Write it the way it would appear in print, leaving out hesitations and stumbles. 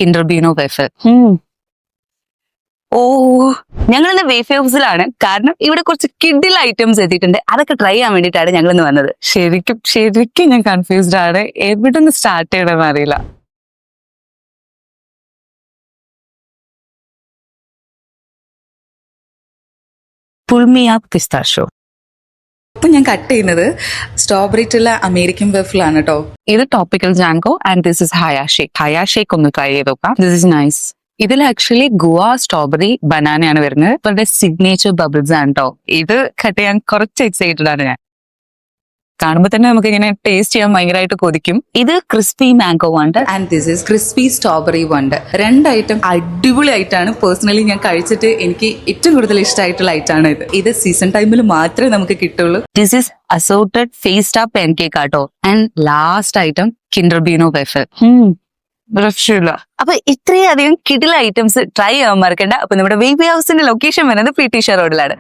Kinder Bueno wafer. ഓ, ഞങ്ങൾ ഇന്ന് wafer ഹൗസിലാണ്. കാരണം ഇവിടെ കുറച്ച് കിഡിൽ ഐറ്റംസ് എത്തിയിട്ടുണ്ട്. അതൊക്കെ ട്രൈ ചെയ്യാൻ വേണ്ടിയിട്ടാണ് ഞങ്ങൾ ഇന്ന് വന്നത്. ശരിക്കും ഞാൻ കൺഫ്യൂസ്ഡ് ആണ്. എവിടെ നിന്ന് സ്റ്റാർട്ട് ചെയ്യണമെന്ന് അറിയില്ല. പുൾമിയ പിസ്താഷോ. ഇപ്പൊ ഞാൻ കട്ട് ചെയ്യുന്നത് സ്ട്രോബെറിറ്റുള്ള അമേരിക്കൻ വേഫിലാണ് കേട്ടോ. ഇത് tropical tango and this is ഹയാഷേക്ക്. ഹയാഷേക്ക് ഒന്ന് ട്രൈ ചെയ്ത് നോക്കാം. This is nice. ഇതിൽ ആക്ച്വലി ഗുവ, സ്ട്രോബെറി, ബനാനയാണ് വരുന്നത്. ഇവരുടെ സിഗ്നേച്ചർ ബബിൾസ് ആണ് കേട്ടോ. ഇത് കട്ട് ചെയ്യാൻ കുറച്ച് എക്സൈറ്റഡ് ആണ് ഞാൻ. കാണുമ്പോൾ തന്നെ നമുക്ക് ഇങ്ങനെ ടേസ്റ്റ് ചെയ്യാൻ ഭയങ്കരമായിട്ട് കൊതിക്കും. ഇത് ക്രിസ്പി മാംഗോ ഉണ്ട്. And this is crispy strawberry ഉണ്ട്. രണ്ട് ഐറ്റം അടിപൊളി ആയിട്ടാണ് പേഴ്സണലി ഞാൻ കഴിച്ചിട്ട് എനിക്ക് ഏറ്റവും കൂടുതൽ ഇഷ്ടമായിട്ടുള്ള ഐറ്റാണ് ഇത്. ഇത് സീസൺ ടൈമിൽ മാത്രമേ നമുക്ക് കിട്ടുള്ളൂ. This is assorted fiesta pancake ആട്ടോ. And last item Kinder Bueno wafer. രക്ഷയില്ല. അപ്പൊ ഇത്രയധികം കിടില ഐറ്റംസ് ട്രൈ ചെയ്യാൻ മറക്കണ്ട. അപ്പൊ നമ്മുടെ വേഫർ ഹൗസിന്റെ ലൊക്കേഷൻ വരുന്നത് പി ടി ഷെയർ റോഡിലാണ്.